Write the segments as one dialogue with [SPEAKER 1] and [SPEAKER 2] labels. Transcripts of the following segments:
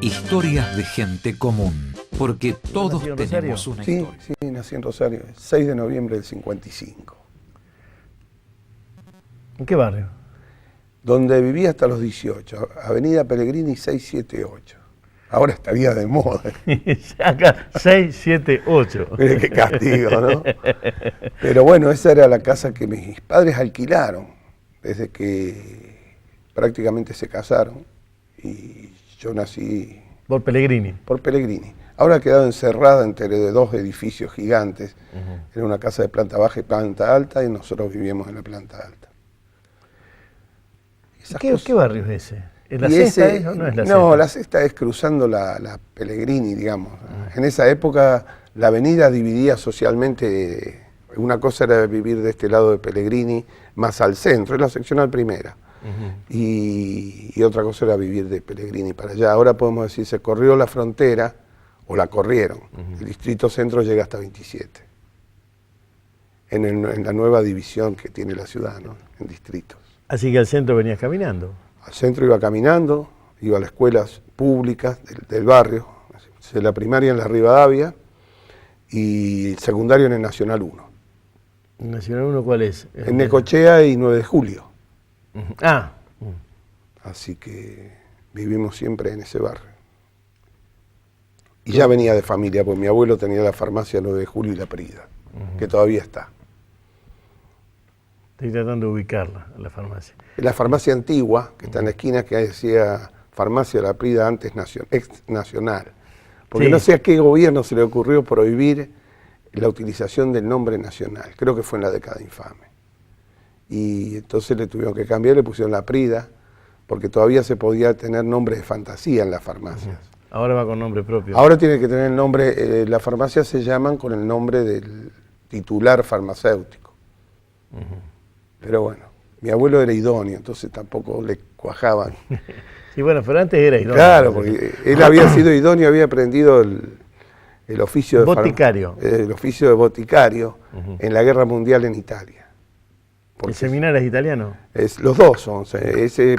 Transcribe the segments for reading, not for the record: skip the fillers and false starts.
[SPEAKER 1] Historias de gente común, porque todos
[SPEAKER 2] ¿Nació en
[SPEAKER 1] tenemos
[SPEAKER 2] Rosario?
[SPEAKER 1] una
[SPEAKER 3] Sí,
[SPEAKER 1] historia.
[SPEAKER 3] sí, nací en Rosario, 6 de noviembre del 55.
[SPEAKER 2] ¿En qué barrio?
[SPEAKER 3] Donde viví hasta los 18, Avenida Pellegrini 678. Ahora estaría de moda.
[SPEAKER 2] Acá, 6, 7, 8.
[SPEAKER 3] Mire qué castigo, ¿no? Pero bueno, esa era la casa que mis padres alquilaron desde que prácticamente se casaron y yo nací
[SPEAKER 2] Por Pellegrini.
[SPEAKER 3] por Pellegrini. Ahora ha quedado encerrada entre dos edificios gigantes. Era una casa de planta baja y planta alta y nosotros vivíamos en la planta alta. Esas cosas.
[SPEAKER 2] ¿Qué barrio es ese? ¿Es la
[SPEAKER 3] Y
[SPEAKER 2] Sexta
[SPEAKER 3] ese-
[SPEAKER 2] o no es la
[SPEAKER 3] No,
[SPEAKER 2] Sexta?
[SPEAKER 3] la Sexta es cruzando la Pellegrini, digamos. En esa época la avenida dividía socialmente, una cosa era vivir de este lado de Pellegrini más al centro, es la seccional primera. Y otra cosa era vivir de Pellegrini para allá. Ahora podemos decir, se corrió la frontera, o la corrieron. El distrito centro llega hasta 27. En la nueva división que tiene la ciudad, ¿no? En distritos.
[SPEAKER 2] Así que al centro venías caminando.
[SPEAKER 3] Al centro iba caminando, iba a las escuelas públicas del barrio, la primaria en la Rivadavia y el secundario en el Nacional 1.
[SPEAKER 2] ¿Nacional 1 cuál es?
[SPEAKER 3] En Necochea y 9 de Julio.
[SPEAKER 2] Ah,
[SPEAKER 3] Así que vivimos siempre en ese barrio. Y ya venía de familia, porque mi abuelo tenía la farmacia 9 de Julio y La Prida, que todavía está.
[SPEAKER 2] estoy tratando de ubicarla, la farmacia.
[SPEAKER 3] La farmacia antigua, que está en la esquina, que decía Farmacia La Prida, antes ex nacional. Porque
[SPEAKER 2] Sí.
[SPEAKER 3] no sé a qué gobierno se le ocurrió prohibir la utilización del nombre nacional. Creo que fue en la década infame. Y entonces le tuvieron que cambiar, le pusieron La Prida, porque todavía se podía tener nombres de fantasía en las farmacias.
[SPEAKER 2] Ahora va con nombre propio.
[SPEAKER 3] Ahora tiene que tener el nombre, las farmacias se llaman con el nombre del titular farmacéutico. Pero bueno, mi abuelo era idóneo, entonces tampoco le cuajaban.
[SPEAKER 2] Sí, bueno, pero antes era idóneo.
[SPEAKER 3] Claro, porque él había sido idóneo, había aprendido el oficio de
[SPEAKER 2] Boticario.
[SPEAKER 3] el oficio de boticario en la Guerra Mundial en Italia.
[SPEAKER 2] ¿El
[SPEAKER 3] Porque
[SPEAKER 2] seminario es italiano?
[SPEAKER 3] los dos son, ese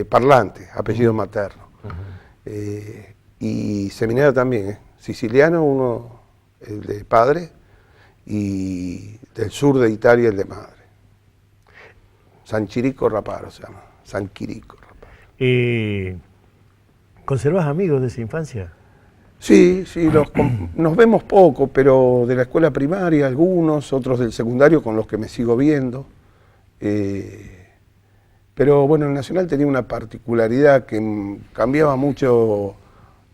[SPEAKER 3] parlante, apellido materno. Y seminario también, siciliano, uno el de padre, y del sur de Italia el de madre. San Chirico Raparo se llama, San Quirico Raparo.
[SPEAKER 2] ¿Conservás amigos de esa infancia?
[SPEAKER 3] Sí, sí, nos vemos poco, pero de la escuela primaria algunos, otros del secundario con los que me sigo viendo. Pero bueno, el Nacional tenía una particularidad que cambiaba mucho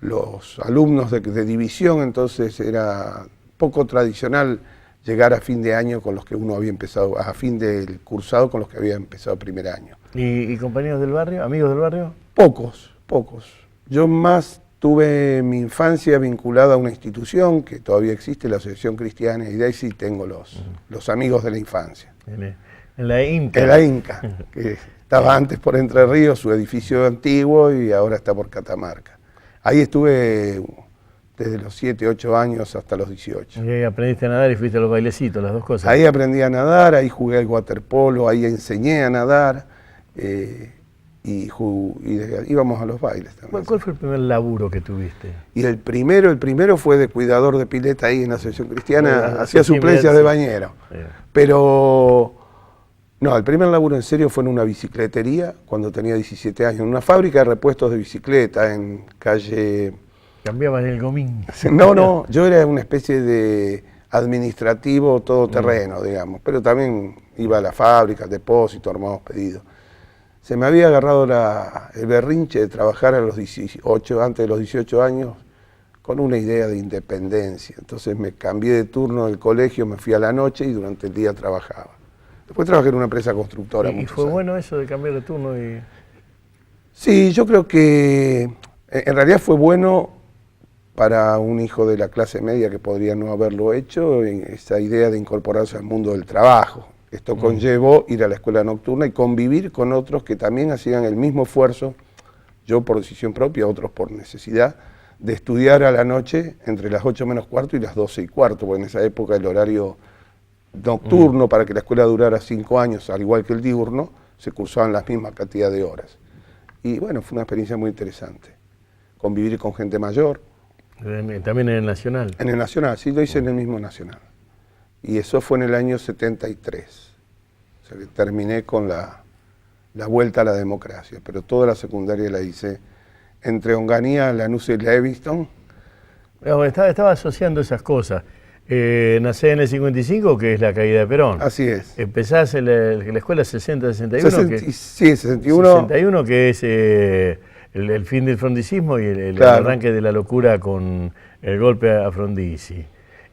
[SPEAKER 3] los alumnos de división, entonces era poco tradicional llegar a fin de año con los que uno había empezado, a fin del cursado con los que había empezado primer año.
[SPEAKER 2] ¿Y compañeros del barrio? ¿Amigos del barrio?
[SPEAKER 3] Pocos, pocos. Yo más tuve mi infancia vinculada a una institución que todavía existe, la Asociación Cristiana, y de ahí sí tengo los amigos de la infancia.
[SPEAKER 2] En la Inca.
[SPEAKER 3] En la Inca, que estaba antes por Entre Ríos, su edificio antiguo, y ahora está por Catamarca. Ahí estuve desde los 7, 8 años hasta los 18.
[SPEAKER 2] Y ahí aprendiste a nadar y fuiste a los bailecitos, las dos cosas.
[SPEAKER 3] Ahí aprendí a nadar, ahí jugué al waterpolo, ahí enseñé a nadar, íbamos a los bailes también.
[SPEAKER 2] ¿Cuál fue el primer laburo que tuviste?
[SPEAKER 3] Y el primero fue de cuidador de pileta ahí en la Asociación Cristiana, hacía
[SPEAKER 2] sí,
[SPEAKER 3] suplencias
[SPEAKER 2] sí.
[SPEAKER 3] de bañero. Pero no, el primer laburo en serio fue en una bicicletería cuando tenía 17 años, en una fábrica de repuestos de bicicleta en calle...
[SPEAKER 2] Cambiabas el gomín.
[SPEAKER 3] No, yo era una especie de administrativo todoterreno, digamos, pero también iba a la fábrica, al depósito, armábamos pedidos. Se me había agarrado el berrinche de trabajar a los 18, antes de los 18 años, con una idea de independencia. Entonces me cambié de turno del colegio, me fui a la noche y durante el día trabajaba. Después trabajé en una empresa constructora.
[SPEAKER 2] ¿Y fue bueno eso de cambiar de turno?
[SPEAKER 3] Sí, yo creo que en realidad fue bueno para un hijo de la clase media que podría no haberlo hecho, esa idea de incorporarse al mundo del trabajo. Esto conllevó ir a la escuela nocturna y convivir con otros que también hacían el mismo esfuerzo, yo por decisión propia, otros por necesidad, de estudiar a la noche entre las 8 menos cuarto y las 12 y cuarto, porque en esa época el horario nocturno, para que la escuela durara 5 años, al igual que el diurno, se cursaban las mismas cantidad de horas. Y bueno, fue una experiencia muy interesante. convivir con gente mayor.
[SPEAKER 2] También en el Nacional.
[SPEAKER 3] En el Nacional, sí, lo hice en el mismo Nacional. Y eso fue en el año 73. O sea que terminé con la vuelta a la democracia, pero toda la secundaria la hice entre Onganía, Lanús y Lewiston.
[SPEAKER 2] Estaba asociando esas cosas. Nacé en el 55, que es la caída de Perón.
[SPEAKER 3] Así es.
[SPEAKER 2] Empezás en la escuela 60-61.
[SPEAKER 3] Sí, 61.
[SPEAKER 2] 61, que es el fin del frondicismo y el
[SPEAKER 3] Claro.
[SPEAKER 2] arranque de la locura con el golpe a Frondizi.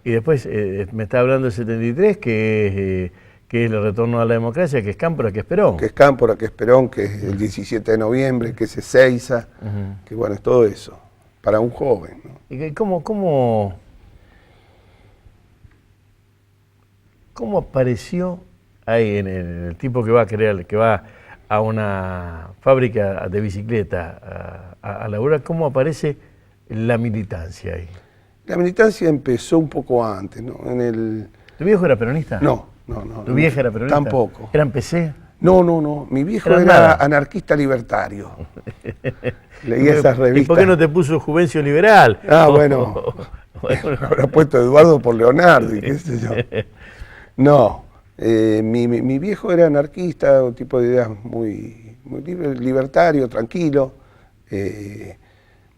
[SPEAKER 2] Y después me está hablando del 73, que es el retorno a la democracia, que es Cámpora, que es Perón.
[SPEAKER 3] Que es Cámpora, que es Perón, que es el 17 de noviembre, que es Ezeiza, que bueno, es todo eso, para un joven, ¿no?
[SPEAKER 2] ¿Y cómo apareció ahí en el tipo que va a una fábrica de bicicleta a laburar? ¿Cómo aparece la militancia ahí?
[SPEAKER 3] La militancia empezó un poco antes, ¿no?
[SPEAKER 2] ¿Tu viejo era peronista?
[SPEAKER 3] No.
[SPEAKER 2] ¿Tu vieja era peronista?
[SPEAKER 3] Tampoco.
[SPEAKER 2] ¿Eran PC?
[SPEAKER 3] No. Mi viejo
[SPEAKER 2] Era
[SPEAKER 3] era
[SPEAKER 2] nada.
[SPEAKER 3] anarquista libertario. Leía esas revistas.
[SPEAKER 2] ¿Y por qué no te puso Juvencio Liberal?
[SPEAKER 3] Ah, bueno. Habrá puesto Eduardo por Leonardo y qué sé yo. No. Mi viejo era anarquista, un tipo de ideas muy libertario, tranquilo,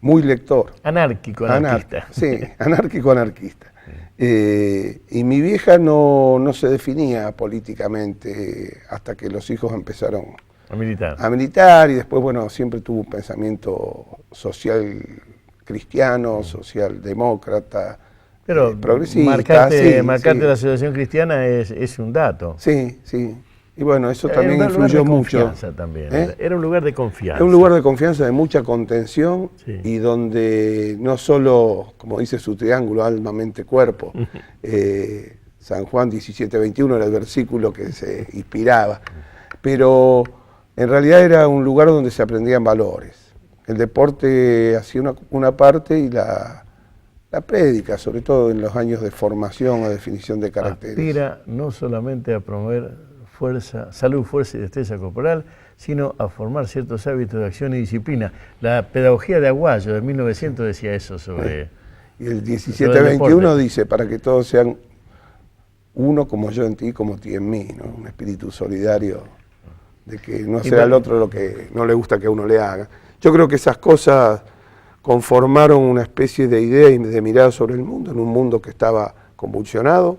[SPEAKER 3] muy lector.
[SPEAKER 2] Anárquico, anarquista.
[SPEAKER 3] Sí, anárquico, anarquista. Y mi vieja no se definía políticamente hasta que los hijos empezaron
[SPEAKER 2] A militar.
[SPEAKER 3] a militar y después, bueno, siempre tuvo un pensamiento social cristiano, socialdemócrata,
[SPEAKER 2] Pero
[SPEAKER 3] progresista.
[SPEAKER 2] marcarte
[SPEAKER 3] sí.
[SPEAKER 2] la asociación cristiana es un dato.
[SPEAKER 3] Sí. Y bueno, eso
[SPEAKER 2] Era
[SPEAKER 3] también
[SPEAKER 2] un lugar
[SPEAKER 3] influyó
[SPEAKER 2] de
[SPEAKER 3] mucho.
[SPEAKER 2] confianza también.
[SPEAKER 3] ¿Eh?
[SPEAKER 2] Era un lugar de confianza.
[SPEAKER 3] Es un lugar de confianza, de mucha contención,
[SPEAKER 2] Sí.
[SPEAKER 3] y donde no solo, como dice su triángulo, alma, mente, cuerpo, San Juan 17:21 era el versículo que se inspiraba, pero en realidad era un lugar donde se aprendían valores. El deporte hacía una parte y la prédica, sobre todo en los años de formación o definición de caracteres.
[SPEAKER 2] Aspira no solamente a promover salud, fuerza y destreza corporal, sino a formar ciertos hábitos de acción y disciplina. La pedagogía de Aguayo de 1900 decía eso sobre...
[SPEAKER 3] Y el
[SPEAKER 2] sobre el
[SPEAKER 3] 17:21
[SPEAKER 2] deporte.
[SPEAKER 3] dice, para que todos sean uno como yo en ti, como ti en mí, ¿no? Un espíritu solidario, de que no sea al otro lo que no le gusta que a uno le haga. Yo creo que esas cosas conformaron una especie de idea y de mirada sobre el mundo, en un mundo que estaba convulsionado,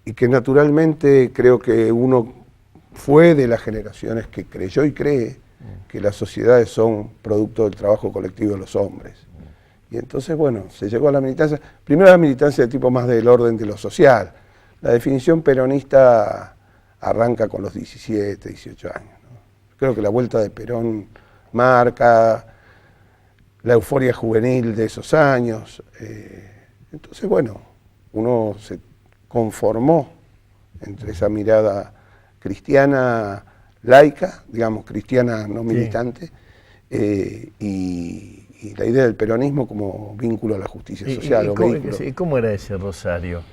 [SPEAKER 3] y que naturalmente creo que uno fue de las generaciones que creyó y cree que las sociedades son producto del trabajo colectivo de los hombres. Y entonces, bueno, se llegó a la militancia, primero la militancia de tipo más del orden de lo social. La definición peronista arranca con los 17, 18 años, ¿no? Creo que la vuelta de Perón marca la euforia juvenil de esos años. Entonces, bueno, uno se conformó entre esa mirada cristiana laica, digamos cristiana no militante, y la idea del peronismo como vínculo a la justicia social.
[SPEAKER 2] ¿Y cómo era ese Rosario?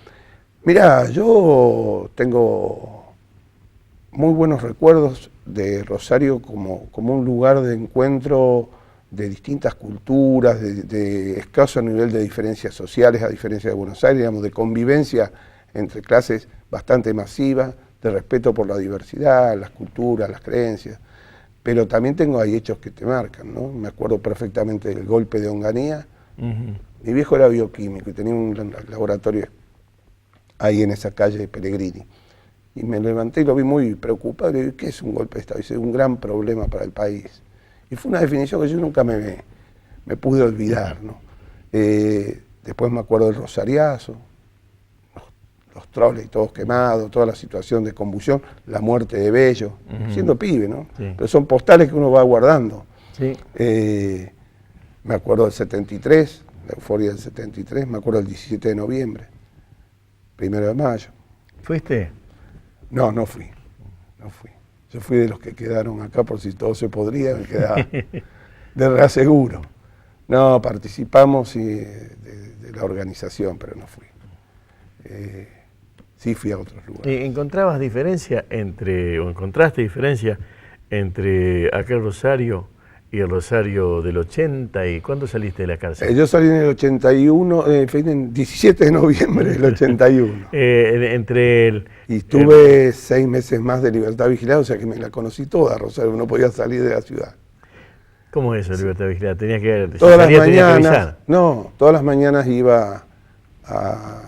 [SPEAKER 3] Mirá, yo tengo muy buenos recuerdos de Rosario como un lugar de encuentro de distintas culturas, de escaso nivel de diferencias sociales, a diferencia de Buenos Aires, digamos, de convivencia entre clases bastante masiva, de respeto por la diversidad, las culturas, las creencias. Pero también hay hechos que te marcan, ¿no? Me acuerdo perfectamente del golpe de Onganía. Mi viejo era bioquímico y tenía un laboratorio ahí en esa calle de Pellegrini. Y me levanté y lo vi muy preocupado y le dije, ¿qué es un golpe de Estado? Dice, un gran problema para el país. Y fue una definición que yo nunca me pude olvidar, ¿no? Después me acuerdo del Rosariazo, los troles todos quemados, toda la situación de convulsión, la muerte de Bello, siendo pibe, ¿no?
[SPEAKER 2] Sí.
[SPEAKER 3] Pero son postales que uno va guardando.
[SPEAKER 2] Sí.
[SPEAKER 3] Me acuerdo del 73, la euforia del 73, me acuerdo del 17 de noviembre, 1 de mayo.
[SPEAKER 2] ¿Fuiste?
[SPEAKER 3] No fui. Yo fui de los que quedaron acá por si todo se podría, me quedaba de reaseguro. No, participamos de la organización, pero no fui. Sí fui a otros lugares.
[SPEAKER 2] ¿Encontraste diferencia entre aquel Rosario y el Rosario del 80. ¿Y cuándo saliste de la cárcel?
[SPEAKER 3] Yo salí en el 81, en 17 de noviembre del 81.
[SPEAKER 2] Entre el...
[SPEAKER 3] Y tuve 6 meses más de libertad vigilada, o sea que me la conocí toda, Rosario, no podía salir de la ciudad.
[SPEAKER 2] ¿Cómo es eso, libertad vigilada? Tenías que...
[SPEAKER 3] Todas las mañanas, todas las mañanas iba a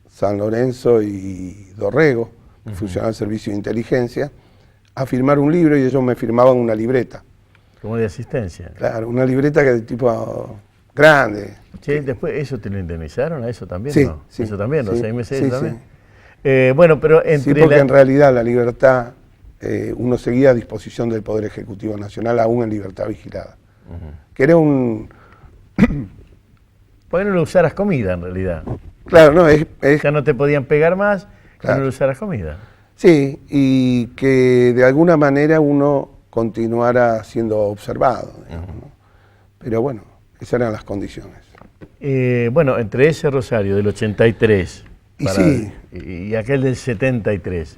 [SPEAKER 3] San Lorenzo y Dorrego, funcionaba el servicio de inteligencia, a firmar un libro y ellos me firmaban una libreta.
[SPEAKER 2] Como de asistencia.
[SPEAKER 3] Claro, una libreta que de tipo grande.
[SPEAKER 2] Sí, después, ¿eso te lo indemnizaron? ¿A eso también?
[SPEAKER 3] Sí,
[SPEAKER 2] ¿no?
[SPEAKER 3] sí.
[SPEAKER 2] ¿Eso también? ¿Los 6 meses
[SPEAKER 3] sí,
[SPEAKER 2] también?
[SPEAKER 3] Sí.
[SPEAKER 2] Bueno, pero entre
[SPEAKER 3] sí, porque en realidad la libertad, uno seguía a disposición del Poder Ejecutivo Nacional, aún en libertad vigilada. Que era un...
[SPEAKER 2] ¿Por qué no le usaras comida, en realidad?
[SPEAKER 3] Claro, no,
[SPEAKER 2] Ya no te podían pegar más,
[SPEAKER 3] claro.
[SPEAKER 2] Que no le usaras comida.
[SPEAKER 3] Sí, y que de alguna manera uno continuara siendo observado, digamos, ¿no? Pero bueno, esas eran las condiciones.
[SPEAKER 2] Bueno, entre ese Rosario del 83 y aquel del 73.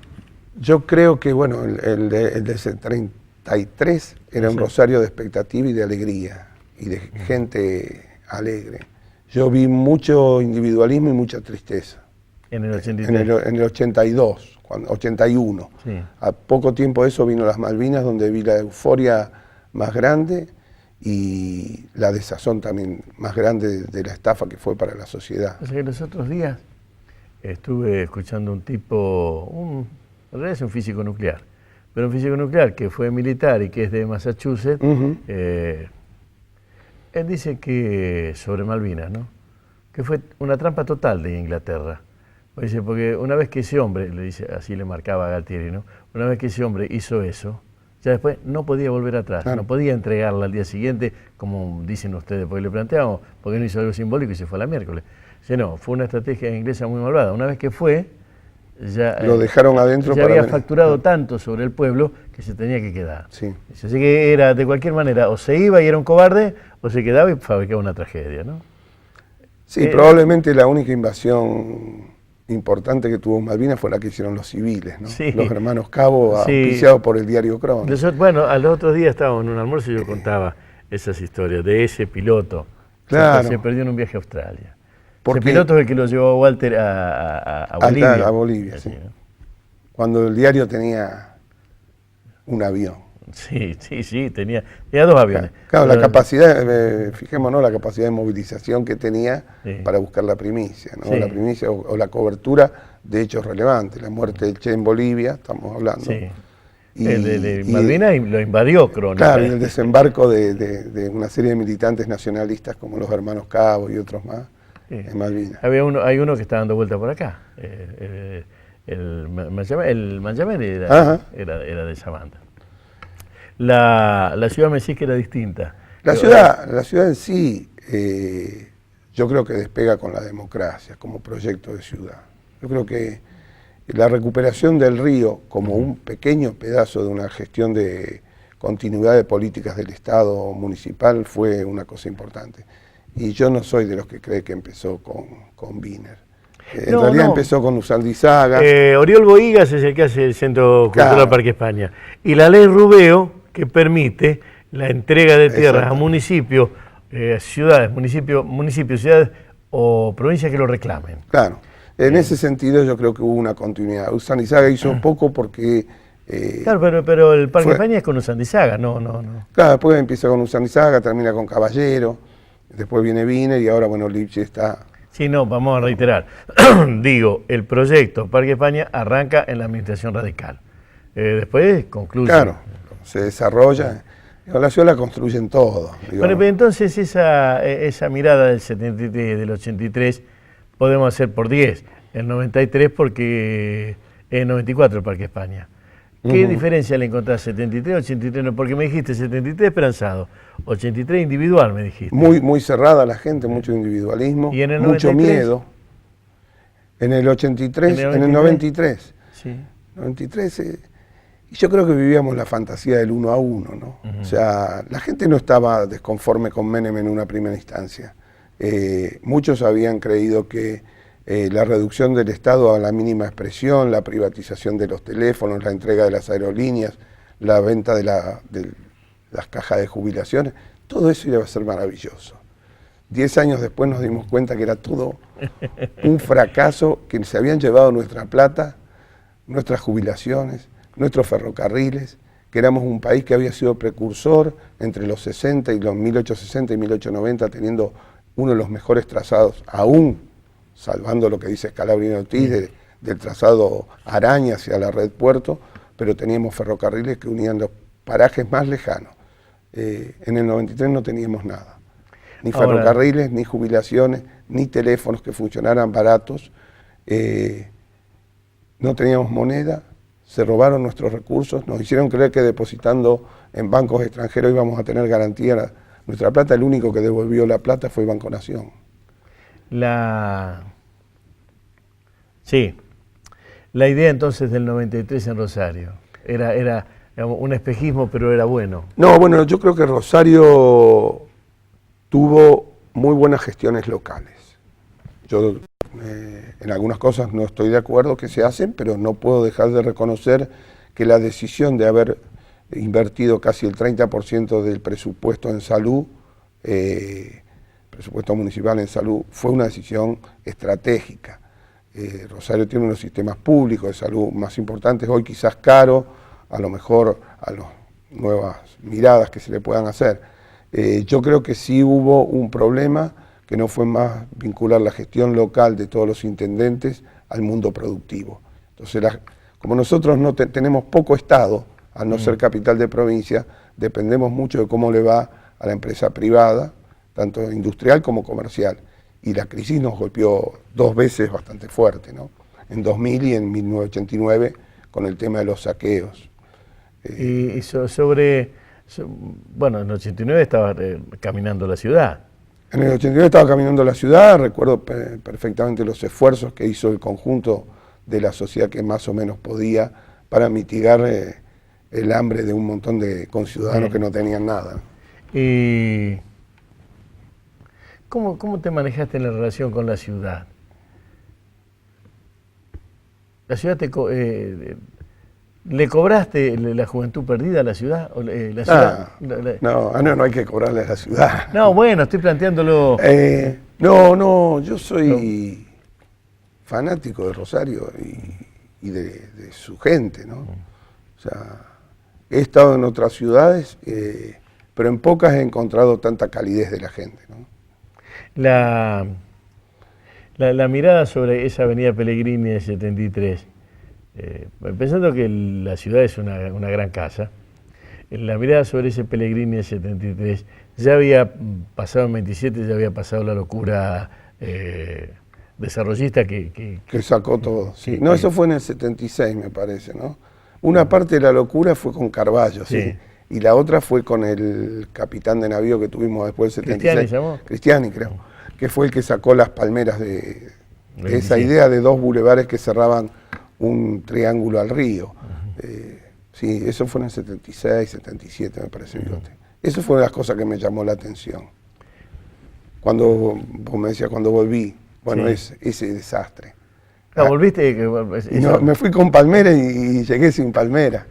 [SPEAKER 3] Yo creo que, bueno, el del 33 era un Rosario de expectativa y de alegría, y de gente alegre. Yo vi mucho individualismo y mucha tristeza.
[SPEAKER 2] En el 83.
[SPEAKER 3] En el 82, 81.
[SPEAKER 2] Sí.
[SPEAKER 3] A poco tiempo de eso vino las Malvinas, donde vi la euforia más grande y la desazón también más grande de la estafa que fue para la sociedad.
[SPEAKER 2] O sea que los otros días estuve escuchando un tipo, en realidad es un físico nuclear, pero un físico nuclear que fue militar y que es de Massachusetts. Él dice que, sobre Malvinas, ¿no?, que fue una trampa total de Inglaterra. Dice, porque una vez que ese hombre, le dice, así le marcaba a Galtieri, ¿no?, una vez que ese hombre hizo eso, ya después no podía volver atrás, no podía entregarla al día siguiente, como dicen ustedes, porque le planteamos, porque no hizo algo simbólico y se fue a la miércoles. Dice, no, fue una estrategia inglesa muy malvada. Una vez que fue, ya
[SPEAKER 3] lo dejaron adentro,
[SPEAKER 2] ya había facturado tanto sobre el pueblo que se tenía que quedar.
[SPEAKER 3] Sí.
[SPEAKER 2] Así que era, de cualquier manera, o se iba y era un cobarde, o se quedaba y fabricaba una tragedia, ¿no?
[SPEAKER 3] Sí, probablemente la única invasión importante que tuvo Malvinas fue la que hicieron los civiles, ¿no?
[SPEAKER 2] Sí.
[SPEAKER 3] Los hermanos Cabo, auspiciados por el diario Crónica.
[SPEAKER 2] Bueno, a los otros días estábamos en un almuerzo y yo contaba esas historias de ese piloto.
[SPEAKER 3] Claro.
[SPEAKER 2] Se perdió en un viaje a Australia.
[SPEAKER 3] Ese
[SPEAKER 2] piloto es el que lo llevó a Walter a Bolivia.
[SPEAKER 3] A Bolivia, sí.
[SPEAKER 2] ¿no?
[SPEAKER 3] Cuando el diario tenía un avión.
[SPEAKER 2] Sí, tenía 2 aviones.
[SPEAKER 3] Claro, la capacidad, fijémonos, la capacidad de movilización que tenía para buscar la primicia, ¿no?
[SPEAKER 2] Sí.
[SPEAKER 3] La primicia o la cobertura de hechos relevantes. La muerte del Che en Bolivia, estamos hablando.
[SPEAKER 2] Sí. El de Malvinas lo invadió Crónica.
[SPEAKER 3] Claro, y el desembarco de una serie de militantes nacionalistas como los hermanos Cabo y otros más en Malvinas.
[SPEAKER 2] Hay uno que está dando vuelta por acá. El Manjamer era de esa banda. La ciudad me decís que era distinta.
[SPEAKER 3] La ciudad en sí, yo creo que despega con la democracia como proyecto de ciudad. Yo creo que la recuperación del río como un pequeño pedazo de una gestión de continuidad de políticas del Estado municipal fue una cosa importante. Y yo no soy de los que cree que empezó con Wiener. En realidad empezó con Usandizaga.
[SPEAKER 2] Oriol Bohigas es el que hace el Centro Cultural Parque España. Y la ley Rubeo, que permite la entrega de tierras a municipios, ciudades, ciudades o provincias que lo reclamen.
[SPEAKER 3] Claro. En ese sentido yo creo que hubo una continuidad. Usandizaga hizo poco porque...
[SPEAKER 2] claro, pero el Parque España es con Usandizaga, no.
[SPEAKER 3] Claro, después empieza con Usandizaga, termina con Caballero, después viene Wiener y ahora, bueno, Lipchi está...
[SPEAKER 2] Sí, no, vamos a reiterar. Digo, el proyecto Parque España arranca en la administración radical. Después concluye.
[SPEAKER 3] Claro, se desarrolla. La ciudad la construyen todo.
[SPEAKER 2] Bueno, pero entonces esa mirada del 73, del 83, podemos hacer por 10. El 93 porque el 94 el Parque España. ¿Qué diferencia le encontrás 73, 83? No, porque me dijiste 73 esperanzado, 83 individual me dijiste.
[SPEAKER 3] Muy cerrada la gente, mucho individualismo,
[SPEAKER 2] ¿Y en el
[SPEAKER 3] mucho
[SPEAKER 2] 93?
[SPEAKER 3] miedo. En el 83, en el 93.
[SPEAKER 2] Sí.
[SPEAKER 3] 93, y yo creo que vivíamos la fantasía del 1 a 1, ¿no? O sea, la gente no estaba desconforme con Menem en una primera instancia. Muchos habían creído que la reducción del Estado a la mínima expresión, la privatización de los teléfonos, la entrega de las aerolíneas, la venta de las cajas de jubilaciones, todo eso iba a ser maravilloso. 10 años después nos dimos cuenta que era todo un fracaso, que se habían llevado nuestra plata, nuestras jubilaciones, nuestros ferrocarriles, que éramos un país que había sido precursor entre los 60 y los 1860 y 1890, teniendo uno de los mejores trazados, aún salvando lo que dice Scalabrini Ortiz, del trazado Araña hacia la red Puerto, pero teníamos ferrocarriles que unían los parajes más lejanos. En el 93 no teníamos nada, ni ferrocarriles, ni jubilaciones, ni teléfonos que funcionaran baratos, no teníamos moneda, se robaron nuestros recursos, nos hicieron creer que depositando en bancos extranjeros íbamos a tener garantía nuestra plata. El único que devolvió la plata fue Banco Nación.
[SPEAKER 2] Sí, la idea entonces del 93 en Rosario era digamos, un espejismo, pero era bueno.
[SPEAKER 3] No, bueno, yo creo que Rosario tuvo muy buenas gestiones locales. Yo en algunas cosas no estoy de acuerdo que se hacen, pero no puedo dejar de reconocer que la decisión de haber invertido casi el 30% del presupuesto en salud, presupuesto municipal en salud, fue una decisión estratégica. Rosario tiene unos sistemas públicos de salud más importantes, hoy quizás caro, a lo mejor a las nuevas miradas que se le puedan hacer. Yo creo que sí hubo un problema que no fue más vincular la gestión local de todos los intendentes al mundo productivo. Entonces, como nosotros no tenemos poco Estado, al no ser capital de provincia, dependemos mucho de cómo le va a la empresa privada, tanto industrial como comercial. Y la crisis nos golpeó 2 veces bastante fuerte, ¿no? En 2000 y en 1989, con el tema de los saqueos.
[SPEAKER 2] Bueno, en el 89 estaba caminando la ciudad.
[SPEAKER 3] En el 89 estaba caminando la ciudad, recuerdo perfectamente los esfuerzos que hizo el conjunto de la sociedad que más o menos podía para mitigar el hambre de un montón de conciudadanos que no tenían nada.
[SPEAKER 2] ¿Y cómo te manejaste en la relación con la ciudad? ¿La ciudad le cobraste la juventud perdida a la ciudad?
[SPEAKER 3] No hay que cobrarle a la ciudad.
[SPEAKER 2] No, bueno, estoy planteándolo.
[SPEAKER 3] Yo soy fanático de Rosario y de su gente, ¿no? O sea, he estado en otras ciudades, pero en pocas he encontrado tanta calidez de la gente, ¿no?
[SPEAKER 2] La mirada sobre esa avenida Pellegrini de 73, pensando que la ciudad es una gran casa, la mirada sobre ese Pellegrini de 73, ya había pasado en 27, ya había pasado la locura desarrollista que
[SPEAKER 3] sacó todo. Sí. No, eso fue en el 76, me parece, ¿no? Una parte de la locura fue con Carballo, sí. Y la otra fue con el capitán de navío que tuvimos después del 76. ¿Cristiani llamó? Cristiani, creo. Que fue el que sacó las palmeras de esa idea de 2 bulevares que cerraban un triángulo al río. Sí, eso fue en el 76, 77, me parece. Eso fue una de las cosas que me llamó la atención. Cuando vos me decías, cuando volví, bueno, ese desastre.
[SPEAKER 2] No, volviste.
[SPEAKER 3] No, me fui con palmera y llegué sin palmera.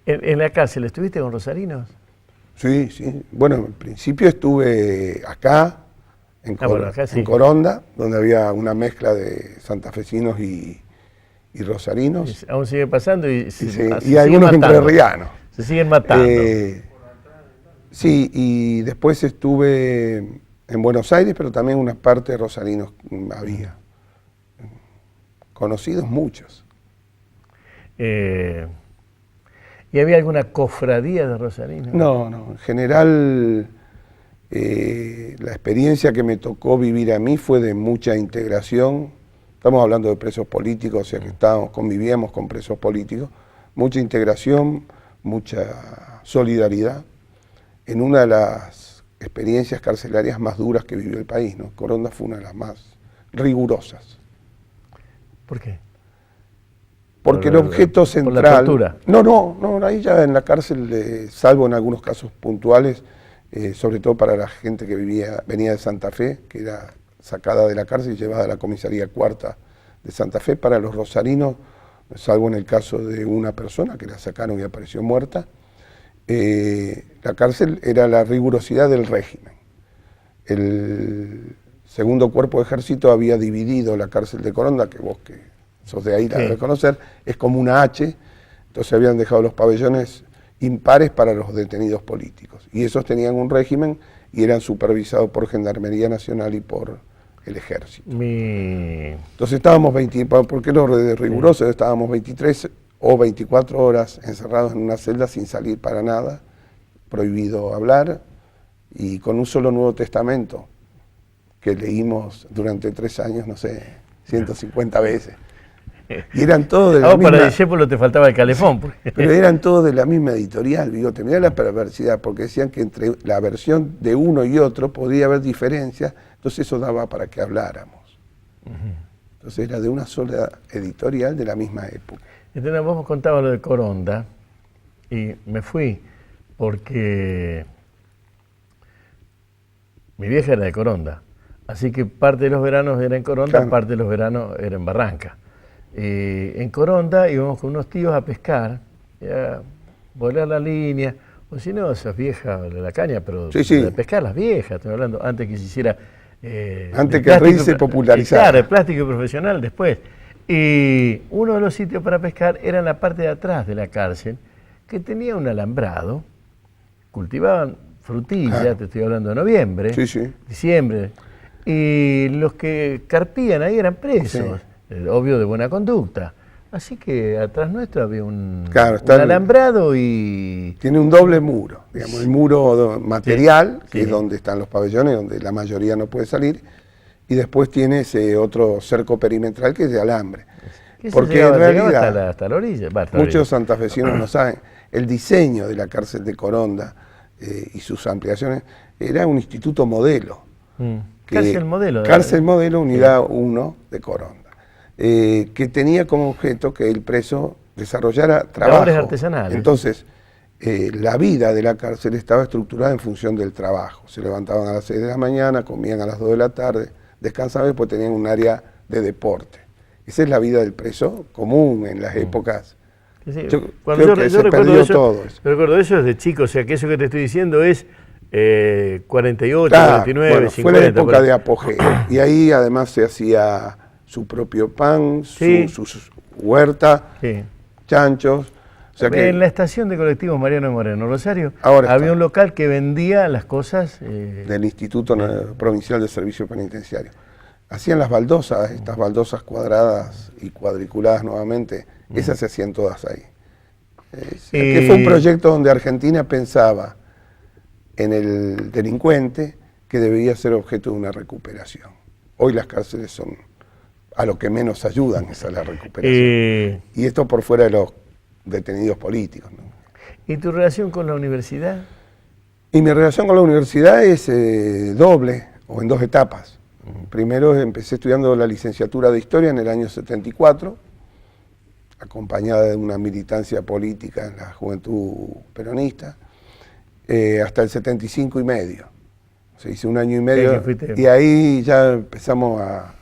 [SPEAKER 2] ¿En la cárcel estuviste con rosarinos?
[SPEAKER 3] Sí. Bueno, en principio estuve acá, en Coronda, donde había una mezcla de santafesinos y rosarinos.
[SPEAKER 2] Aún sigue pasando y
[SPEAKER 3] algunos entrerrianos.
[SPEAKER 2] Se siguen matando.
[SPEAKER 3] Sí, y después estuve en Buenos Aires, pero también una parte de rosarinos había. Conocidos muchos.
[SPEAKER 2] ¿Y había alguna cofradía de rosarinos?
[SPEAKER 3] No, en general la experiencia que me tocó vivir a mí fue de mucha integración. Estamos hablando de presos políticos, o sea que convivíamos con presos políticos. Mucha integración, mucha solidaridad en una de las experiencias carcelarias más duras que vivió el país, ¿no? Coronda fue una de las más rigurosas.
[SPEAKER 2] ¿Por qué?
[SPEAKER 3] Porque el objeto central...
[SPEAKER 2] ¿Por la tortura?
[SPEAKER 3] No, ahí ya en la cárcel, salvo en algunos casos puntuales, sobre todo para la gente que venía de Santa Fe, que era sacada de la cárcel y llevada a la comisaría cuarta de Santa Fe. Para los rosarinos, salvo en el caso de una persona que la sacaron y apareció muerta, La cárcel era la rigurosidad del régimen. El segundo cuerpo de ejército había dividido la cárcel de Coronda, que vos que sos de ahí la debes conocer, es como una H, entonces habían dejado los pabellones impares para los detenidos políticos. Y esos tenían un régimen y eran supervisados por Gendarmería Nacional y por el Ejército. Entonces estábamos, ¿por qué lo de riguroso? Estábamos 23 o 24 horas encerrados en una celda sin salir para nada, prohibido hablar, y con un solo Nuevo Testamento que leímos durante 3 años, no sé, 150 veces. Y eran todos de la misma...
[SPEAKER 2] para discípulo te faltaba el calefón.
[SPEAKER 3] Pero eran todos de la misma editorial, Bigote. Mirá la perversidad, porque decían que entre la versión de uno y otro podía haber diferencias, entonces eso daba para que habláramos. Entonces era de una sola editorial de la misma época.
[SPEAKER 2] Entonces vos me contabas lo de Coronda y me fui porque mi vieja era de Coronda, así que parte de los veranos era en Coronda, claro. Parte de los veranos era en Barranca. En Coronda íbamos con unos tíos a pescar, a volar la línea, o si no, esas viejas de la caña, pero de pescar las viejas, estoy hablando, antes que se hiciera...
[SPEAKER 3] antes que el rey se popularizara.
[SPEAKER 2] Claro, el plástico profesional después. Y uno de los sitios para pescar era en la parte de atrás de la cárcel, que tenía un alambrado, cultivaban frutilla, te estoy hablando de noviembre, diciembre, y los que carpían ahí eran presos, obvio de buena conducta. Así que atrás nuestro había un alambrado y...
[SPEAKER 3] Tiene un doble muro, digamos, el muro material, que es donde están los pabellones, donde la mayoría no puede salir, y después tiene ese otro cerco perimetral que es de alambre. Porque en realidad,
[SPEAKER 2] hasta la orilla.
[SPEAKER 3] Muchos santafesinos no saben, el diseño de la cárcel de Coronda y sus ampliaciones era un instituto modelo.
[SPEAKER 2] Cárcel modelo.
[SPEAKER 3] Cárcel modelo, unidad 1 de Coronda. Que tenía como objeto que el preso desarrollara trabajo.
[SPEAKER 2] Labores artesanales.
[SPEAKER 3] Entonces, la vida de la cárcel estaba estructurada en función del trabajo. Se levantaban a las 6 de la mañana, comían a las 2 de la tarde, descansaban y después tenían un área de deporte. Esa es la vida del preso común en las épocas.
[SPEAKER 2] Yo recuerdo eso desde chico, o sea que eso que te estoy diciendo es 48, 49,
[SPEAKER 3] bueno,
[SPEAKER 2] 50.
[SPEAKER 3] Fue la época de apogeo. Y ahí además se hacía su propio pan, su huerta, chanchos. O sea que,
[SPEAKER 2] en la estación de colectivos Mariano Moreno, Rosario, había un local que vendía las cosas...
[SPEAKER 3] del Instituto Provincial de Servicio Penitenciario. Hacían las baldosas, estas baldosas cuadradas y cuadriculadas nuevamente, esas se hacían todas ahí. Que fue un proyecto donde Argentina pensaba en el delincuente que debía ser objeto de una recuperación. Hoy las cárceles son a lo que menos ayudan, es a la recuperación. Y esto por fuera de los detenidos políticos, ¿no?
[SPEAKER 2] ¿Y tu relación con la universidad?
[SPEAKER 3] Y mi relación con la universidad es doble, o en 2 etapas. Primero empecé estudiando la licenciatura de Historia en el año 74, acompañada de una militancia política en la juventud peronista, hasta el 75 y medio. Se hizo 1 año y medio, y ahí ya empezamos a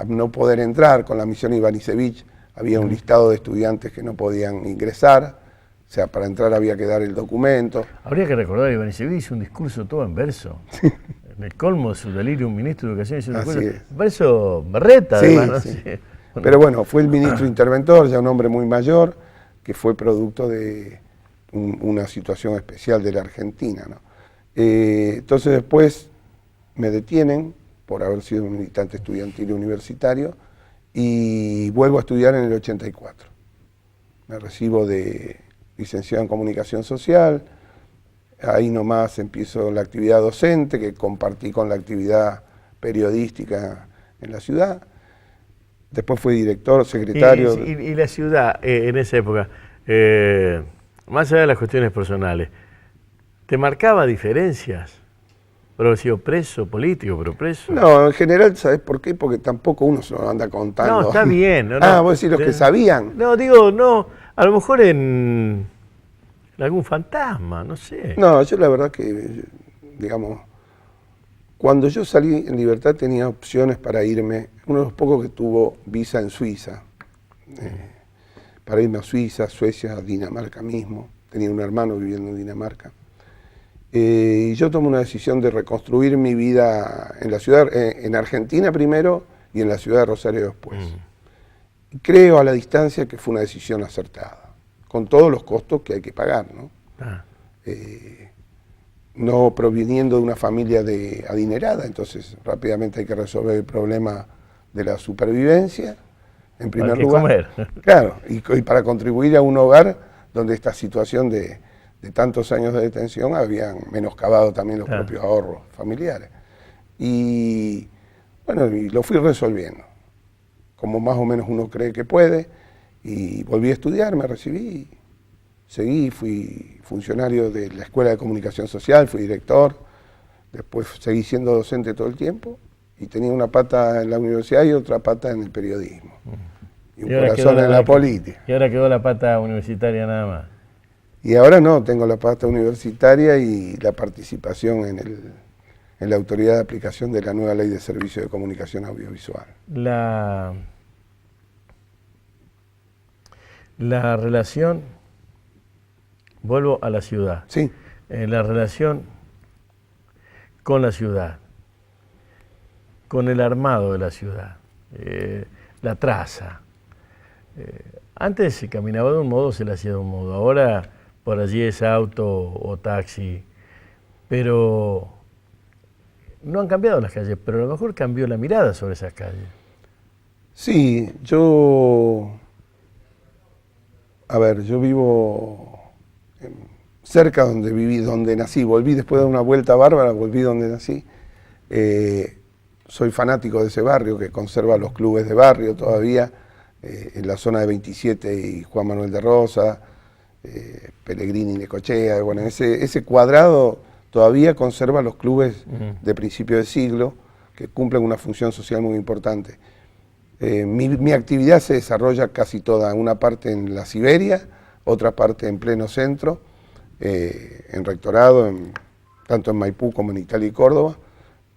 [SPEAKER 3] no poder entrar con la misión Ivanisevic. Había un listado de estudiantes que no podían ingresar, o sea, para entrar había que dar el documento.
[SPEAKER 2] Habría que recordar que Ivanisevic hizo un discurso todo en verso. En el colmo de su delirio, un ministro de Educación hizo un discurso. Verso berreta, además, ¿no?
[SPEAKER 3] Sí. Pero bueno, fue el ministro interventor, ya un hombre muy mayor, que fue producto de una situación especial de la Argentina, ¿no? Entonces después me detienen por haber sido un militante estudiantil universitario y vuelvo a estudiar en el 84. Me recibo de licenciado en Comunicación Social, ahí nomás empiezo la actividad docente que compartí con la actividad periodística en la ciudad. Después fui director, secretario.
[SPEAKER 2] ¿Y la ciudad en esa época, más allá de las cuestiones personales, te marcaba diferencias? ¿Pero haber sido preso, político, pero preso?
[SPEAKER 3] No, en general, ¿sabes por qué? Porque tampoco uno se lo anda contando.
[SPEAKER 2] No, está bien.
[SPEAKER 3] vos decís los que sabían.
[SPEAKER 2] No, digo, no, a lo mejor en algún fantasma, no sé.
[SPEAKER 3] No, yo la verdad que, digamos, cuando yo salí en libertad tenía opciones para irme, uno de los pocos que tuvo visa en Suiza, para irme a Suiza, Suecia, Dinamarca mismo, tenía un hermano viviendo en Dinamarca. Y yo tomo una decisión de reconstruir mi vida en la ciudad, en Argentina primero y en la ciudad de Rosario después. Y creo a la distancia que fue una decisión acertada, con todos los costos que hay que pagar, ¿no? No proviniendo de una familia adinerada, entonces rápidamente hay que resolver el problema de la supervivencia, en primer lugar.
[SPEAKER 2] Comer.
[SPEAKER 3] Claro, y para contribuir a un hogar donde esta situación de tantos años de detención habían menoscabado también los propios ahorros familiares. Y bueno, y lo fui resolviendo, como más o menos uno cree que puede, y volví a estudiar, me recibí, seguí, fui funcionario de la Escuela de Comunicación Social, fui director, después seguí siendo docente todo el tiempo, y tenía una pata en la universidad y otra pata en el periodismo, y un corazón en la política.
[SPEAKER 2] Y ahora quedó la pata universitaria nada más.
[SPEAKER 3] Y ahora no, tengo la pata universitaria y la participación en la autoridad de aplicación de la nueva Ley de Servicios de Comunicación Audiovisual.
[SPEAKER 2] La relación, vuelvo a la ciudad.
[SPEAKER 3] Sí.
[SPEAKER 2] La relación con la ciudad, con el armado de la ciudad, la traza. Antes se caminaba de un modo, se le hacía de un modo. Ahora por allí es auto o taxi, pero no han cambiado las calles, pero a lo mejor cambió la mirada sobre esas calles.
[SPEAKER 3] Sí, yo vivo cerca donde viví, donde nací, volví después de una vuelta bárbara, volví donde nací. Soy fanático de ese barrio que conserva los clubes de barrio todavía, en la zona de 27 y Juan Manuel de Rosas, Pellegrini y Necochea. Bueno, ese cuadrado todavía conserva los clubes de principio de siglo que cumplen una función social muy importante. Mi actividad se desarrolla casi toda, una parte en la Siberia, otra parte en pleno centro, en rectorado, tanto en Maipú como en Italia y Córdoba,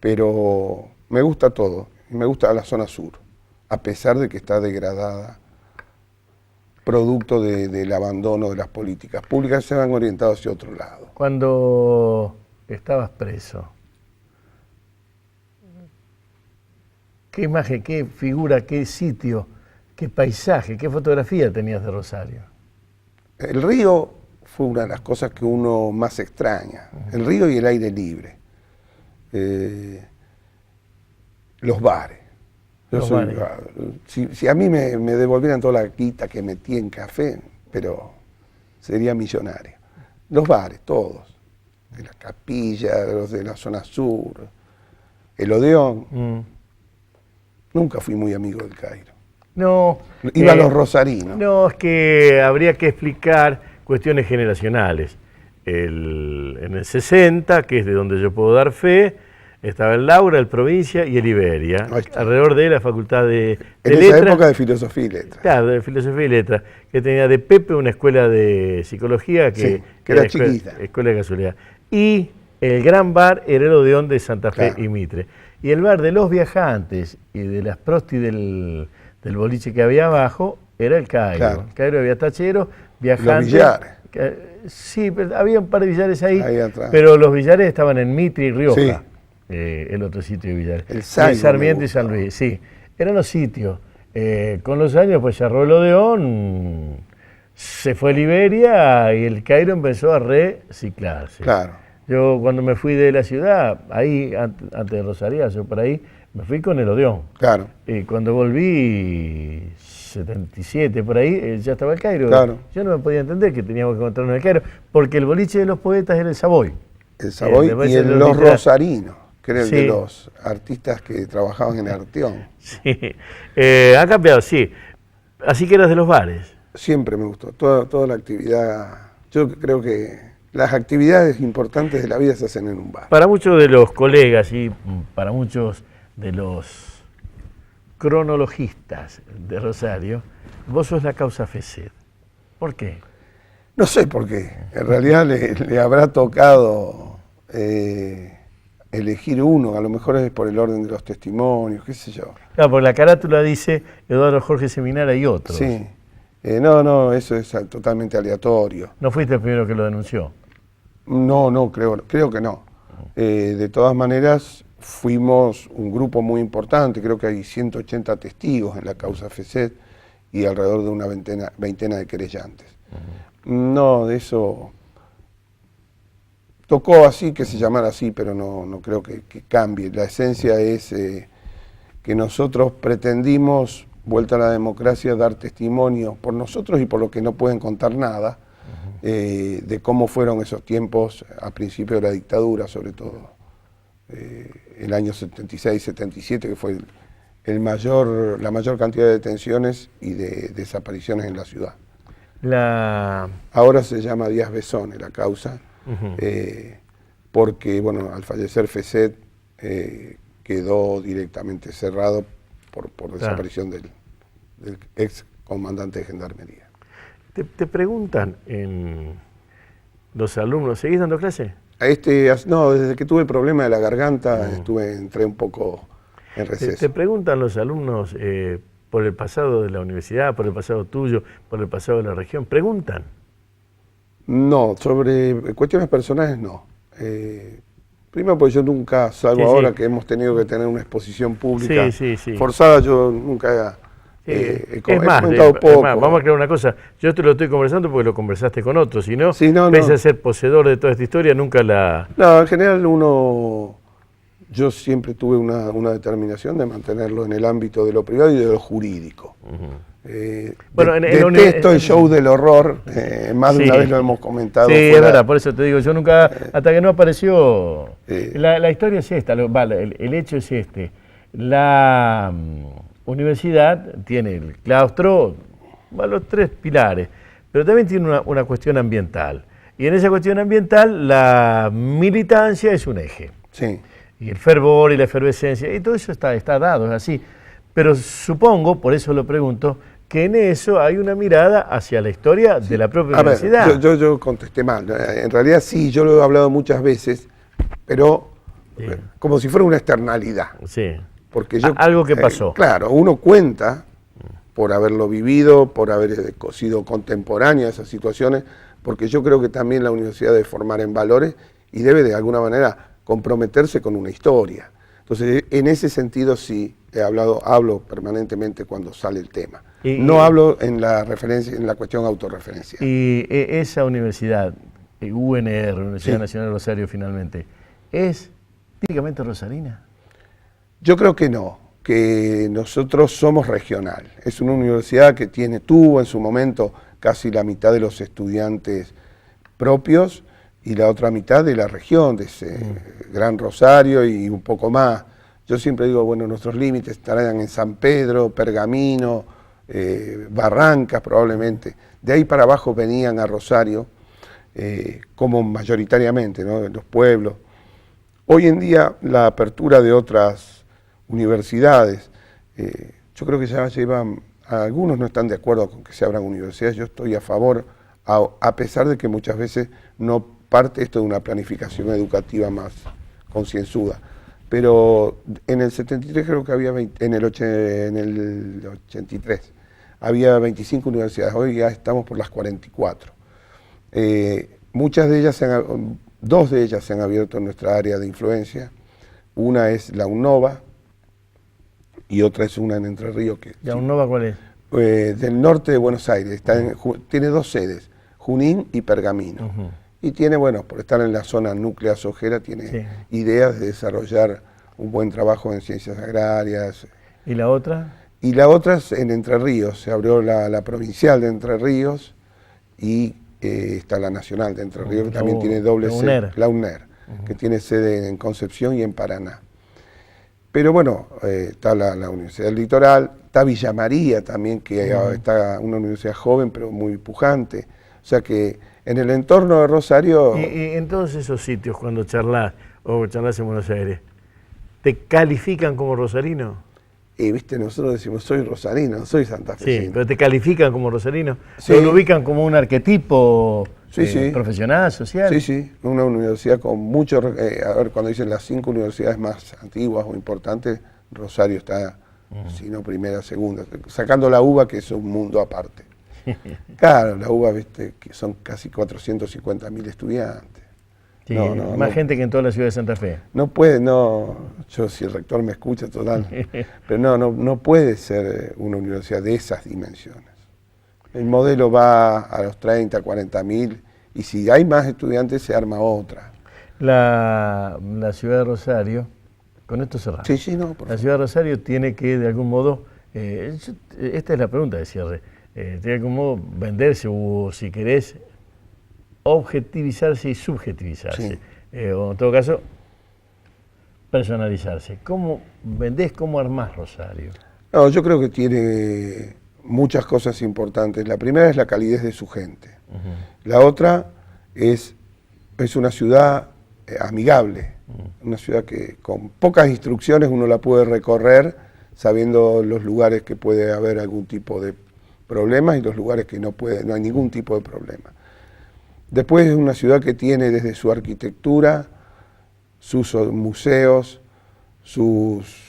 [SPEAKER 3] pero me gusta todo, y me gusta la zona sur, a pesar de que está degradada, producto del abandono de las políticas públicas, se han orientado hacia otro lado.
[SPEAKER 2] Cuando estabas preso, ¿qué imagen, qué figura, qué sitio, qué paisaje, qué fotografía tenías de Rosario?
[SPEAKER 3] El río fue una de las cosas que uno más extraña, el río y el aire libre. Los bares. Si a mí me devolvieran toda la guita que metí en café, pero sería millonario. Los bares, todos, de la Capilla, de los de la zona sur, el Odeón. Nunca fui muy amigo del Cairo.
[SPEAKER 2] No.
[SPEAKER 3] Iba a los rosarinos.
[SPEAKER 2] No, es que habría que explicar cuestiones generacionales. En el 60, que es de donde yo puedo dar fe, estaba el Laura, el Provincia y el Iberia, alrededor de la Facultad de Letras.
[SPEAKER 3] En esa época de Filosofía y Letras.
[SPEAKER 2] Claro, de Filosofía y Letras, que tenía de Pepe una escuela de psicología que
[SPEAKER 3] era chiquita.
[SPEAKER 2] Escuela de casualidad. Y el gran bar era el Odeón de Santa Fe y Mitre. Y el bar de los viajantes y de las prosti del boliche que había abajo era el Cairo.
[SPEAKER 3] Claro.
[SPEAKER 2] El Cairo había tacheros, viajantes.
[SPEAKER 3] Los billares.
[SPEAKER 2] Sí, pero había un par de billares ahí
[SPEAKER 3] atrás.
[SPEAKER 2] pero los billares estaban en Mitre y Rioja.
[SPEAKER 3] Sí.
[SPEAKER 2] El otro sitio de billares.
[SPEAKER 3] El
[SPEAKER 2] Sarmiento y San Luis, sí. Eran los sitios. Con los años pues cerró el Odeón, se fue a Liberia y el Cairo empezó a reciclarse.
[SPEAKER 3] Claro.
[SPEAKER 2] Yo cuando me fui de la ciudad, ahí, antes de Rosario, yo por ahí, me fui con el Odeón.
[SPEAKER 3] Claro.
[SPEAKER 2] Y cuando volví, 77 por ahí, ya estaba el Cairo.
[SPEAKER 3] Claro.
[SPEAKER 2] Yo no me podía entender que teníamos que encontrarnos en el Cairo, porque el boliche de los poetas era el Savoy.
[SPEAKER 3] El Savoy y los rosarinos, que era el de los artistas que trabajaban en Arteón.
[SPEAKER 2] Sí, ha cambiado, sí. Así que eras de los bares.
[SPEAKER 3] Siempre me gustó, toda la actividad. Yo creo que las actividades importantes de la vida se hacen en un bar.
[SPEAKER 2] Para muchos de los colegas y para muchos de los cronologistas de Rosario, vos sos la causa FESED. ¿Por qué?
[SPEAKER 3] No sé por qué. En realidad le habrá tocado elegir uno, a lo mejor es por el orden de los testimonios, qué sé yo.
[SPEAKER 2] Claro, porque la carátula dice Eduardo Jorge Seminara y otros.
[SPEAKER 3] Sí. No, eso es totalmente aleatorio.
[SPEAKER 2] ¿No fuiste el primero que lo denunció?
[SPEAKER 3] No, creo que no. De todas maneras, fuimos un grupo muy importante, creo que hay 180 testigos en la causa FESED y alrededor de una veintena de querellantes. No, de eso tocó así, que se llamara así, pero no creo que cambie. La esencia es que nosotros pretendimos, vuelta a la democracia, dar testimonio por nosotros y por los que no pueden contar nada, de cómo fueron esos tiempos a principio de la dictadura, sobre todo el año 76-77, que fue la mayor cantidad de detenciones y de desapariciones en la ciudad. Ahora se llama Díaz Besone la causa, porque bueno, al fallecer FESED quedó directamente cerrado por desaparición del ex comandante de Gendarmería.
[SPEAKER 2] Te preguntan en los alumnos, ¿seguís dando clase?
[SPEAKER 3] No, desde que tuve el problema de la garganta entré un poco en receso.
[SPEAKER 2] Te preguntan los alumnos por el pasado de la universidad, por el pasado tuyo, por el pasado de la región, ¿preguntan?
[SPEAKER 3] No, sobre cuestiones personales no. Primero porque yo nunca, salvo ahora que hemos tenido que tener una exposición pública forzada, yo nunca he comentado poco.
[SPEAKER 2] Vamos a crear una cosa, yo te lo estoy conversando porque lo conversaste con otros, si no,
[SPEAKER 3] no,
[SPEAKER 2] pese a ser poseedor de toda esta historia, nunca la...
[SPEAKER 3] No, en general yo siempre tuve una determinación de mantenerlo en el ámbito de lo privado y de lo jurídico. Bueno, detesto el show del horror, más de una vez lo hemos comentado.
[SPEAKER 2] Sí, es verdad, por eso te digo, yo nunca, hasta que no apareció, la historia es esta, el hecho es este, la universidad tiene el claustro, los 3 pilares, pero también tiene una cuestión ambiental, y en esa cuestión ambiental la militancia es un eje.
[SPEAKER 3] Sí.
[SPEAKER 2] Y el fervor y la efervescencia, y todo eso está dado, es así. Pero supongo, por eso lo pregunto, que en eso hay una mirada hacia la historia de la propia universidad.
[SPEAKER 3] Yo contesté mal. En realidad sí, yo lo he hablado muchas veces, pero como si fuera una externalidad.
[SPEAKER 2] Sí.
[SPEAKER 3] Porque
[SPEAKER 2] algo que pasó.
[SPEAKER 3] Claro, uno cuenta, por haberlo vivido, por haber sido contemporáneo a esas situaciones, porque yo creo que también la universidad debe formar en valores y debe de alguna manera comprometerse con una historia. Entonces, en ese sentido sí hablo permanentemente cuando sale el tema. No hablo en la cuestión autorreferencial.
[SPEAKER 2] Y esa universidad, UNR, Universidad Nacional de Rosario finalmente, ¿es típicamente rosarina?
[SPEAKER 3] Yo creo que no, que nosotros somos regional. Es una universidad que tuvo en su momento casi la mitad de los estudiantes propios, y la otra mitad de la región, de ese Gran Rosario y un poco más. Yo siempre digo, bueno, nuestros límites estarán en San Pedro, Pergamino, Barrancas probablemente. De ahí para abajo venían a Rosario, como mayoritariamente, ¿no?, en los pueblos. Hoy en día la apertura de otras universidades, yo creo que ya llevan, algunos no están de acuerdo con que se abran universidades, yo estoy a favor, a pesar de que muchas veces no parte esto de una planificación educativa más concienzuda. Pero en el 73 creo que había, en el 83, había 25 universidades, hoy ya estamos por las 44. Muchas de ellas, 2 de ellas se han abierto en nuestra área de influencia. Una es la UNOVA y otra es una en Entre Ríos.
[SPEAKER 2] ¿La UNOVA cuál es?
[SPEAKER 3] Del norte de Buenos Aires, tiene 2 sedes, Junín y Pergamino. Y tiene, bueno, por estar en la zona núclea sojera, tiene ideas de desarrollar un buen trabajo en ciencias agrarias.
[SPEAKER 2] ¿Y la otra?
[SPEAKER 3] Y la otra es en Entre Ríos, se abrió la provincial de Entre Ríos y está la nacional de Entre Ríos, que también tiene doble sede, la UNER, que tiene sede en Concepción y en Paraná. Pero bueno, está la Universidad del Litoral, está Villa María también, que está una universidad joven pero muy pujante. O sea que en el entorno de Rosario...
[SPEAKER 2] Y en todos esos sitios, cuando charlas en Buenos Aires, ¿te califican como rosarino?
[SPEAKER 3] Viste, nosotros decimos, soy rosarino, soy santafesino.
[SPEAKER 2] Sí, pero ¿te califican como rosarino? Sí. ¿Lo ubican como un arquetipo profesional, social?
[SPEAKER 3] Sí, una universidad con mucho... a ver, cuando dicen las 5 universidades más antiguas o importantes, Rosario está, si no primera, segunda, sacando la UBA, que es un mundo aparte. Claro, la UBA, viste, que son casi 450.000 estudiantes.
[SPEAKER 2] Sí, más gente que en toda la ciudad de Santa Fe.
[SPEAKER 3] No puede, yo si el rector me escucha, total, pero no puede ser una universidad de esas dimensiones. El modelo va a los 30, 40.000, y si hay más estudiantes se arma otra.
[SPEAKER 2] La ciudad de Rosario, con esto cerramos.
[SPEAKER 3] Sí, no, por
[SPEAKER 2] La
[SPEAKER 3] favor.
[SPEAKER 2] ciudad de Rosario tiene que, de algún modo, esta es la pregunta de cierre, tiene de algún modo venderse o, si querés, objetivizarse y subjetivizarse. O en todo caso, personalizarse. ¿Cómo vendés, cómo armás Rosario?
[SPEAKER 3] No, yo creo que tiene muchas cosas importantes. La primera es la calidez de su gente. La otra es una ciudad amigable, una ciudad que con pocas instrucciones uno la puede recorrer sabiendo los lugares que puede haber algún tipo de problemas y los lugares que no hay ningún tipo de problema. Después es una ciudad que tiene desde su arquitectura, sus museos, sus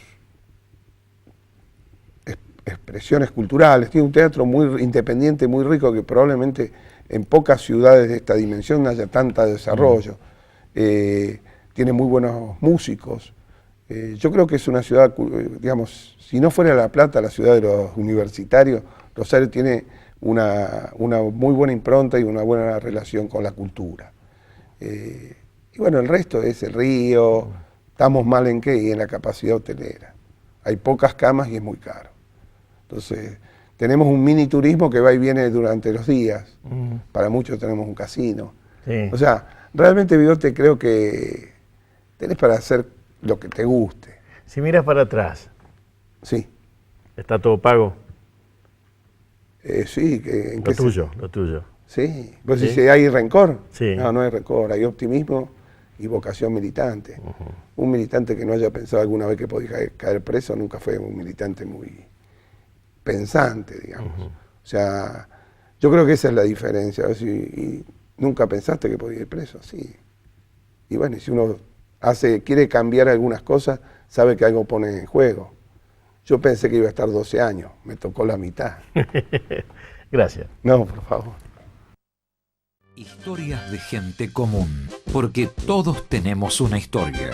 [SPEAKER 3] expresiones culturales, tiene un teatro muy independiente, muy rico, que probablemente en pocas ciudades de esta dimensión haya tanto desarrollo. Tiene muy buenos músicos. Yo creo que es una ciudad, digamos, si no fuera La Plata, la ciudad de los universitarios, Rosario tiene una muy buena impronta y una buena relación con la cultura. Y bueno, el resto es el río, estamos mal en qué, y en la capacidad hotelera. Hay pocas camas y es muy caro. Entonces, tenemos un mini turismo que va y viene durante los días. Para muchos tenemos un casino.
[SPEAKER 2] Sí.
[SPEAKER 3] O sea, realmente, Bigote, creo que tenés para hacer lo que te guste.
[SPEAKER 2] Si miras para atrás,
[SPEAKER 3] Sí.
[SPEAKER 2] ¿está todo pago?
[SPEAKER 3] Sí.
[SPEAKER 2] Lo tuyo.
[SPEAKER 3] Sí. ¿Vos
[SPEAKER 2] ¿Sí?
[SPEAKER 3] decís, ¿hay rencor?
[SPEAKER 2] Sí.
[SPEAKER 3] No hay rencor, hay optimismo y vocación militante. Un militante que no haya pensado alguna vez que podía caer preso nunca fue un militante muy pensante, digamos. O sea, yo creo que esa es la diferencia. ¿Y nunca pensaste que podía ir preso? Sí. Y bueno, si uno quiere cambiar algunas cosas, sabe que algo pone en juego. Yo pensé que iba a estar 12 años, me tocó la mitad.
[SPEAKER 2] Gracias.
[SPEAKER 3] No, por favor.
[SPEAKER 1] Historias de gente común, porque todos tenemos una historia.